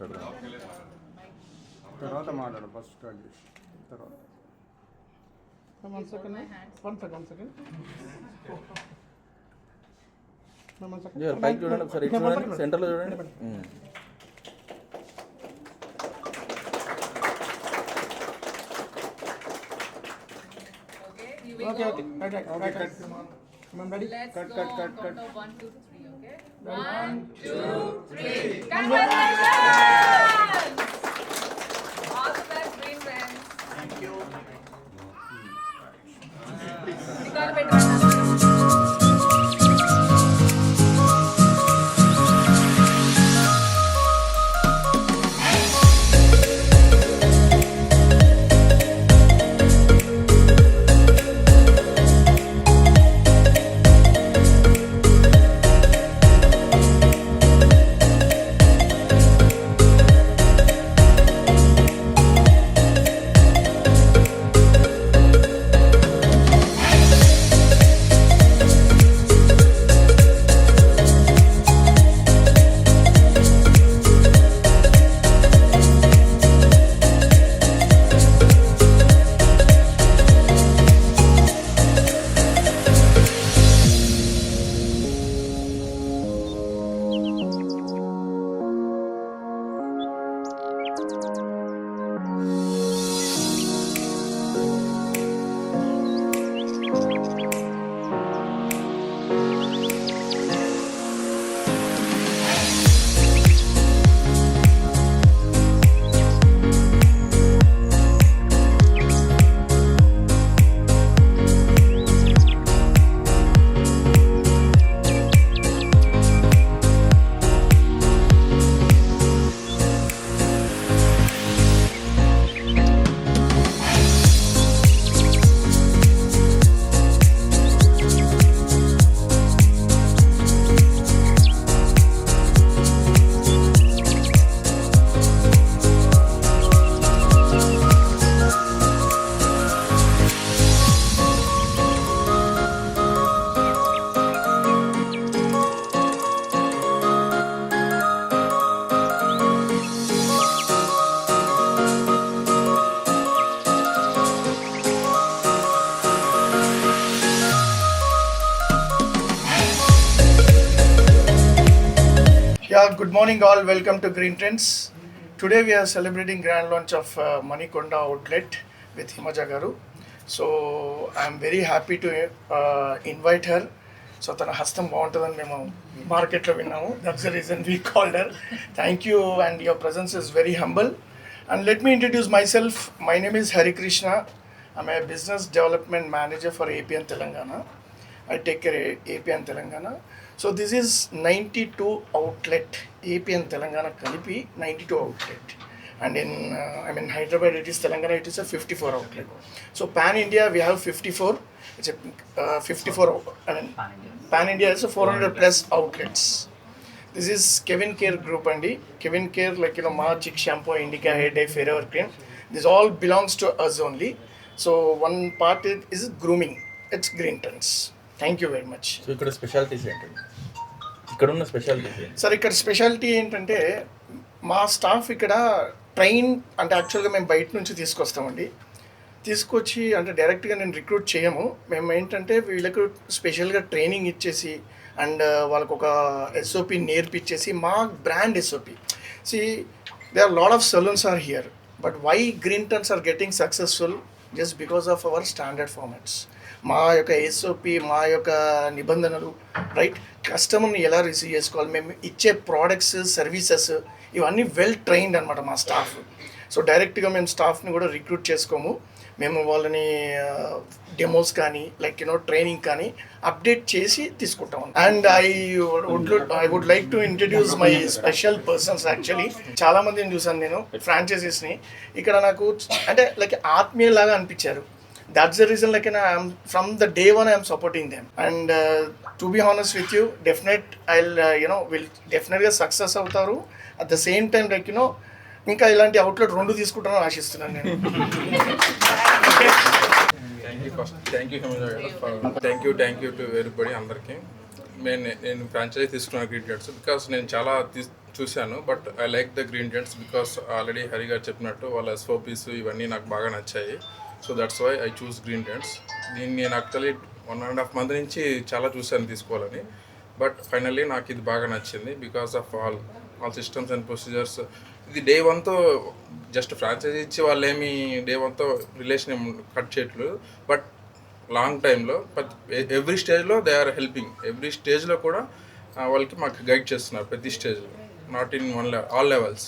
మాట్లాడదాం. తర్వాత మాట్లాడు ఫస్ట్ స్టార్ట్ చేసి తర్వాత. One second. పైకి చూడండి ఒకసారి, ఇటు చూడండి, సెంటర్లో చూడండి. Okay. Right. Come on, ready? Let's Cut. go on count of 1, 2, 3, okay? 1, 2, 3. Congratulations! All the best, green friends. Thank you. Record better. Yeah, good morning all. Welcome to Green Trends. Today we are celebrating grand launch of Manikonda outlet with Himaja Garu. So I am very happy to invite her. So tana hastam baaguntadani memu market lo vinnamu. That's the reason we called her. Thank you, and your presence is very humble. And let me introduce myself. My name is Hari Krishna. I'm a business development manager for AP and Telangana. I take care of AP and Telangana. So this is 92 outlet, AP and Telangana Kalipi 92 outlet. And in Hyderabad it is Telangana, it is a 54 outlet. So Pan India we have 54. It's a 54. Pan India is a 400 plus outlets. This is Kevin Care Group and Kevin Care, like Ma Chick Shampoo, Indica Hair Dye, Forever Cream. This all belongs to us only. So one part is grooming. It's Green Trends. Thank you very much. So ఇక్కడ specialities ఏంటండి? ఇక్కడ ఉన్న specialities ఏంటి sir? ఇక్కడ speciality ఏంటంటే మా staff ఇక్కడ train అంటే యాక్చువల్గా మేము బయట నుంచి తీసుకొస్తామండి. తీసుకొచ్చి అంటే డైరెక్ట్గా నేను రిక్రూట్ చేయము. మేము ఏంటంటే వీళ్ళకు స్పెషల్గా ట్రైనింగ్ ఇచ్చేసి అండ్ వాళ్ళకు ఒక SOP నేర్పించేసి మా brand SOP. See they are lot of salons are here, but why Green Trends are getting successful just because of our standard formats. మా యొక్క SOP, మా యొక్క నిబంధనలు, రైట్, కస్టమర్ని ఎలా రిసీవ్ చేసుకోవాలి, మేము ఇచ్చే ప్రోడక్ట్స్, సర్వీసెస్ ఇవన్నీ వెల్ ట్రైన్డ్ అనమాట మా స్టాఫ్. సో డైరెక్ట్గా మేము స్టాఫ్ని కూడా రిక్రూట్ చేసుకోము. మేము వాళ్ళని డెమోస్ కానీ లైక్ ట్రైనింగ్ కానీ అప్డేట్ చేసి తీసుకుంటాం. And I would like to introduce my special persons. Actually చాలా మందిని చూసాను నేను, ఫ్రాంచైజీస్ని. ఇక్కడ నాకు అంటే లైక్ ఆత్మీయులాగా అనిపించారు. That's the reason from the day one I am supporting them. And to be honest with you, will definitely success avutaru. At the same time ఇంకా ఇలాంటి అవుట్లెట్ 2 తీసుకుంటానని ఆశిస్తున్నాను నేను. థ్యాంక్ యూ టు ఎవ్రీబడి అందరికీ. నేను franchise తీసుకున్నాను green trends because నేను చాలా చూశాను, but I like the Green Trends because already Hari garu చెప్పినట్టు వాళ్ళ ఎస్ఓపీస్ ఇవన్నీ నాకు బాగా నచ్చాయి. So that's why I choose Green Trends. దీన్ని నేను యాక్చువల్లీ 1.5 month నుంచి చాలా చూశాను తీసుకోవాలని, బట్ ఫైనల్లీ నాకు ఇది బాగా నచ్చింది because of all systems and procedures. ఇది డే 1తో జస్ట్ ఫ్రాంచైజీ ఇచ్చి వాళ్ళు ఏమి డే 1తో రిలేషన్ ఏమి కట్ చేయట్లేదు, బట్ లాంగ్ టైంలో ఎవ్రీ స్టేజ్లో దే ఆర్ హెల్పింగ్. ఎవ్రీ స్టేజ్లో కూడా వాళ్ళకి మాకు గైడ్ చేస్తున్నారు ప్రతి స్టేజ్లో, not in all levels.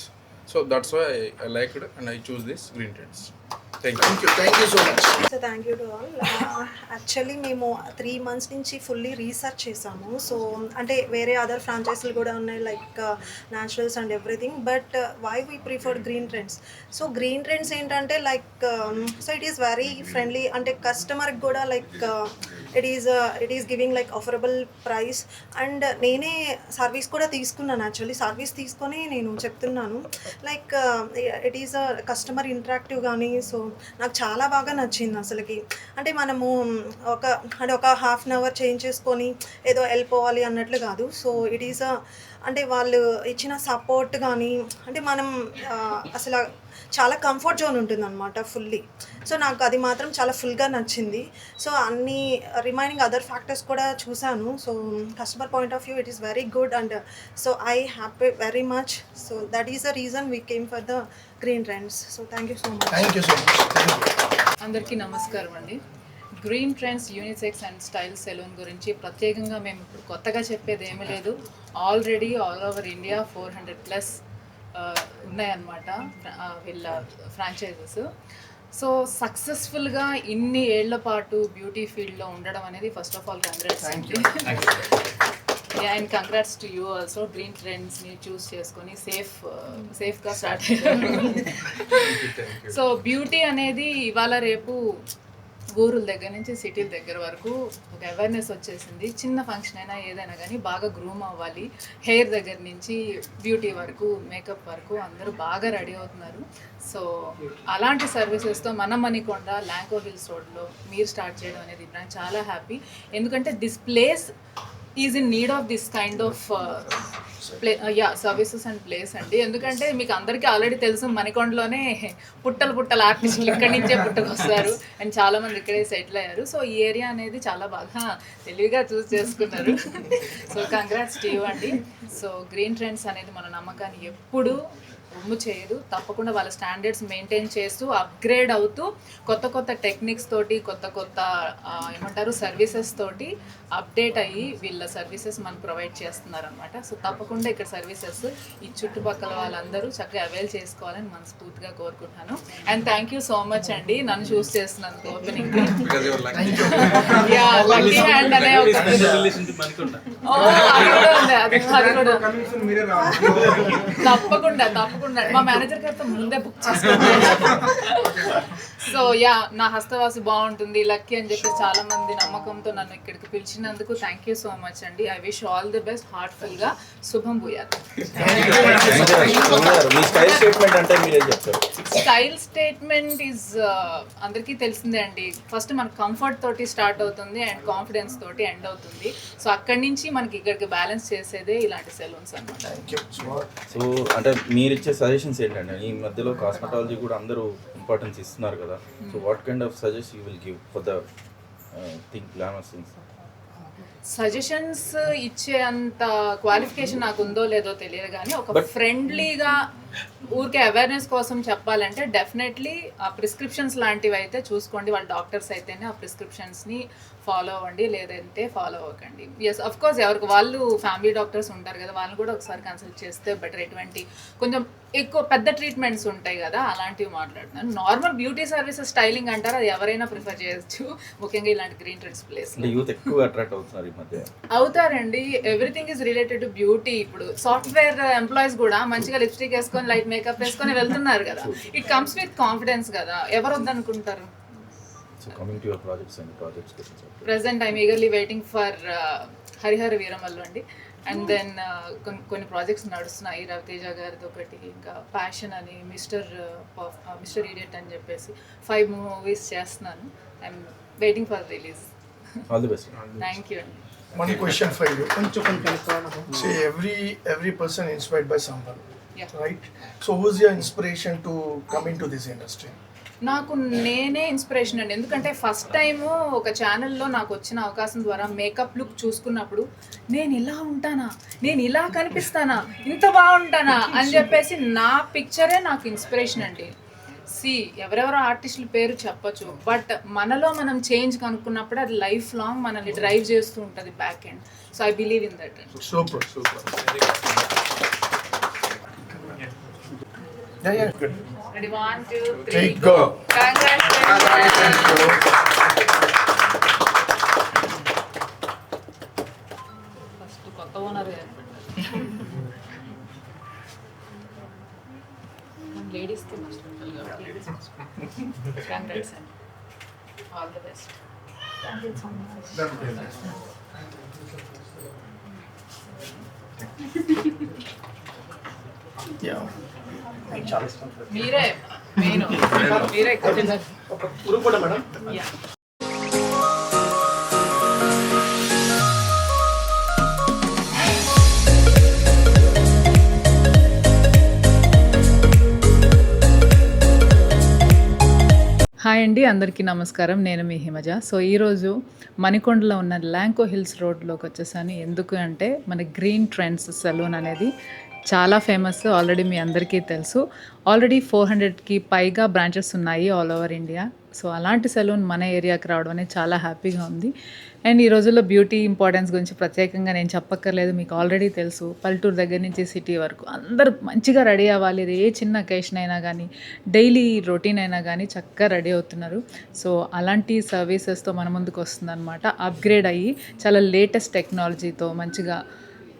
So that's why I liked and I choose this Green Trends. Thank you so much. So thank you to all. Actually మేము 3 months నుంచి fully research చేసాము. సో అంటే వేరే అదర్ ఫ్రాంచైజీలు కూడా ఉన్నాయి like Naturals and everything, but why we preferred Green Trends. So Green Trends ఏంటంటే like so it is very friendly, అంటే కస్టమర్కి కూడా like it is giving like affordable price. And నేనే సర్వీస్ కూడా తీసుకున్నాను, యాక్చువల్లీ సర్వీస్ తీసుకొని నేను చెప్తున్నాను like it is customer interactive కానీ. సో నాకు చాలా బాగా నచ్చింది అసలుకి. అంటే మనము ఒక హాఫ్ అన్ అవర్ చేంజ్ చేసుకొని ఏదో వెళ్ళిపోవాలి అన్నట్లు కాదు. సో ఇట్ ఈస్ అంటే వాళ్ళు ఇచ్చిన సపోర్ట్ కానీ, అంటే మనం అసలు చాలా కంఫర్ట్ జోన్ ఉంటుంది అనమాట ఫుల్లీ. సో నాకు అది మాత్రం చాలా ఫుల్గా నచ్చింది. సో అన్ని రిమైనింగ్ అదర్ ఫ్యాక్టర్స్ కూడా చూశాను. So customer point of view it is very good, and so I happy very much. So that is the reason we came for the Green Trends. So thank you so much. అందరికీ నమస్కారం అండి. Green Trends unisex and style salon గురించి ప్రత్యేకంగా మేము ఇప్పుడు కొత్తగా చెప్పేది ఏమీ లేదు. ఆల్రెడీ ఆల్ ఓవర్ ఇండియా 400+ ఉన్నాయన్నమాట వీళ్ళ ఫ్రాంచైజెస్. సో సక్సెస్ఫుల్గా ఇన్ని ఏళ్ల పాటు బ్యూటీ ఫీల్డ్లో ఉండడం అనేది ఫస్ట్ ఆఫ్ ఆల్ కంగ్రాట్స్ అండి. And congrats to you also. Green ట్రెండ్స్ని చూస్ చేసుకొని సేఫ్గా స్టార్ట్ అయ్యారు. సో బ్యూటీ అనేది ఇవాళ రేపు ఊరుల దగ్గర నుంచి సిటీల దగ్గర వరకు ఒక అవేర్నెస్ వచ్చేసింది. చిన్న ఫంక్షన్ అయినా ఏదైనా కానీ బాగా గ్రూమ్ అవ్వాలి. హెయిర్ దగ్గర నుంచి బ్యూటీ వరకు, మేకప్ వరకు అందరూ బాగా రెడీ అవుతున్నారు. సో అలాంటి సర్వీసెస్తో మన మణికొండ ల్యాంకో హిల్స్ రోడ్లో మీరు స్టార్ట్ చేయడం అనేది నాకు చాలా హ్యాపీ. ఎందుకంటే this place is in need of this kind of services and place అండి. ఎందుకంటే మీకు అందరికీ ఆల్రెడీ తెలుసు, మణికొండలోనే పుట్టల ఆర్టిస్టులు ఇక్కడి నుంచే పుట్టుకొస్తారు అండ్ చాలామంది ఇక్కడే సెటిల్ అయ్యారు. సో ఈ ఏరియా అనేది చాలా బాగా తెలివిగా చూస్ చేసుకున్నారు. సో కంగ్రాట్స్ టు యూ అండి. సో గ్రీన్ ట్రెండ్స్ అనేది మన నమ్మకాన్ని ఎప్పుడు రొమ్ము చేయదు. తప్పకుండా వాళ్ళ స్టాండర్డ్స్ మెయింటైన్ చేస్తూ అప్గ్రేడ్ అవుతూ కొత్త టెక్నిక్స్ తోటి కొత్త ఏమంటారు సర్వీసెస్ తోటి అప్డేట్ అయ్యి వీళ్ళ సర్వీసెస్ మనకు ప్రొవైడ్ చేస్తున్నారనమాట. సో తప్పకుండా ఇక్కడ సర్వీసెస్ ఈ చుట్టుపక్కల వాళ్ళందరూ చక్కగా అవైల్ చేసుకోవాలని మనస్ఫూర్తిగా కోరుకుంటున్నాను. And thank you so much అండి నన్ను చూస్ చేస్తున్నందుకు ఓపెనింగ్. లక్కీ హ్యాండ్ అనే తప్పకుండా మా మేనేజర్ గారితో ముందే బుక్ చేసుకుంటాను. సో నా హస్తవాసి బాగుంటుంది లక్కీ అని చెప్పి చాలా మంది నమ్మకంతో నన్ను ఇక్కడికి పిలిచినందుకు థ్యాంక్ యూ సో మచ్ అండి. I wish all the best. హార్ట్ఫుల్గా శుభం భూయాత్. స్టైల్ స్టేట్మెంట్ ఈజ్ అందరికీ తెలిసిందే అండి. ఫస్ట్ మనకు కంఫర్ట్ తోటి స్టార్ట్ అవుతుంది అండ్ కాన్ఫిడెన్స్ తోటి ఎండ్ అవుతుంది. సో అక్కడి నుంచి మనకి ఇక్కడికి బ్యాలెన్స్ చేసేదే ఇలాంటి సెలూన్స్ అన్నమాట. సో అంటే మీరు ఇచ్చే సజెషన్స్ ఏంటంటే ఈ మధ్యలో కాస్మెటాలజీ కూడా అందరూ ఇంపార్టెన్స్ ఇస్తున్నారు కదా. So what kind of suggest you will give for the thing glamorous things? Suggestions ఇచ్చే అంత క్వాలిఫికేషన్ నాకు ఉందో లేదో తెలియదు కానీ ఒక ఫ్రెండ్లీగా ఊరికే అవేర్నెస్ కోసం చెప్పాలంటే డెఫినెట్లీ ఆ ప్రిస్క్రిప్షన్స్ లాంటివి అయితే చూసుకోండి. వాళ్ళ డాక్టర్స్ అయితేనే ఆ ప్రిస్క్రిప్షన్స్ని ఫాలో అవ్వండి, లేదంటే ఫాలో అవ్వకండి. ఎస్ అఫ్ కోర్స్ ఎవరికి వాళ్ళు ఫ్యామిలీ డాక్టర్స్ ఉంటారు కదా, వాళ్ళని కూడా ఒకసారి కన్సల్ట్ చేస్తే బెటర్. ఎటువంటి కొంచెం ఎక్కువ పెద్ద ట్రీట్మెంట్స్ ఉంటాయి కదా అలాంటివి మాట్లాడుతున్నాను. నార్మల్ బ్యూటీ సర్వీసెస్ స్టైలింగ్ అంటారు, అది ఎవరైనా ప్రిఫర్ చేయొచ్చు. ముఖ్యంగా ఇలాంటి గ్రీన్ ట్రెండ్స్ ప్లేస్ యూత్ ఎక్కువ అట్రాక్ట్ అవుతున్నారు ఈ మధ్య. అవుతారండి. Everything is related to beauty. ఇప్పుడు సాఫ్ట్వేర్ ఎంప్లాయీస్ కూడా మంచిగా లిప్స్టిక్ వేసుకొని లైట్ మేకప్ వేసుకొని వెళ్తున్నారు కదా. ఇట్ కమ్స్ విత్ కాన్ఫిడెన్స్ కదా, ఎవరు వద్దనుకుంటారు. Present I'm eagerly waiting for Harihara Veeramallu అండి. అండ్ దెన్ కొన్ని ప్రాజెక్ట్స్ నడుస్తున్నాయి. రవితేజ గారిది ఒకటి, ఇంకా ప్యాషన్ అని, మిస్టర్ ఈడియట్ అని చెప్పేసి 5 movies చేస్తున్నాను. I'm waiting for release. All the best. Thank you అండి. one question for you. కొంచెం కలుపుకోవాలి. See, every person inspired by someone, Yeah. right? So who's your inspiration to come into this industry? నాకు నేనే inspiration అండి. ఎందుకంటే first time ఒక ఛానల్లో నాకు వచ్చిన అవకాశం ద్వారా మేకప్ లుక్ చూసుకున్నప్పుడు నేను ఇలా ఉంటానా, నేను ఇలా కనిపిస్తానా, ఇంత బాగుంటానా అని చెప్పేసి నా పిక్చరే నాకు ఇన్స్పిరేషన్ అండి. ఎవరెవరో ఆర్టిస్టుల పేరు చెప్పచ్చు, బట్ మనలో మనం చేంజ్ కనుక్కున్నప్పుడు అది లైఫ్ లాంగ్ మనల్ని డ్రైవ్ చేస్తూ ఉంటుంది back end. So I believe in that. Super. Yeah, good. Ready, 1, 2, 3, Three, go. Congratulations. First కొత్త ఓనర్ లేడీస్ కంగ్రాట్స్ అండి, ఆల్ ది బెస్ట్. Yeah. మీరే మెయిన్, మీరే ఎక్కువ తిన్నారు. ఉరుకు కూడా మేడం. Yeah. హాయ్ అండి, అందరికీ నమస్కారం. నేను మీ హిమజ. సో ఈరోజు మణికొండలో ఉన్న ల్యాంకో హిల్స్ రోడ్లోకి వచ్చేసాను. ఎందుకు అంటే మన గ్రీన్ ట్రెండ్స్ సెలూన్ అనేది చాలా ఫేమస్, ఆల్రెడీ మీ అందరికీ తెలుసు. ఆల్రెడీ 400కి పైగా బ్రాంచెస్ ఉన్నాయి ఆల్ ఓవర్ ఇండియా. సో అలాంటి సెలూన్ మన ఏరియాకి రావడం అనేది చాలా హ్యాపీగా ఉంది. అండ్ ఈ రోజుల్లో బ్యూటీ ఇంపార్టెన్స్ గురించి ప్రత్యేకంగా నేను చెప్పక్కర్లేదు, మీకు ఆల్రెడీ తెలుసు. పల్లెటూరు దగ్గర నుంచి సిటీ వరకు అందరూ మంచిగా రెడీ అవ్వాలి. ఏ చిన్న అకేషన్ అయినా కానీ, డైలీ రొటీన్ అయినా కానీ చక్కగా రెడీ అవుతున్నారు. సో అలాంటి సర్వీసెస్తో మన ముందుకు వస్తుందన్నమాట. అప్గ్రేడ్ అయ్యి చాలా లేటెస్ట్ టెక్నాలజీతో మంచిగా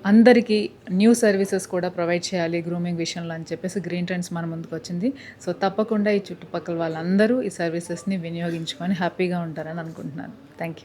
అందరికీ న్యూ సర్వీసెస్ కూడా ప్రొవైడ్ చేయాలి గ్రూమింగ్ విషయంలో అని చెప్పేసి గ్రీన్ ట్రెండ్స్ మన ముందుకు వచ్చింది. సో తప్పకుండా ఈ చుట్టుపక్కల వాళ్ళందరూ ఈ సర్వీసెస్ని వినియోగించుకొని హ్యాపీగా ఉంటారని అనుకుంటున్నాను. Thank you.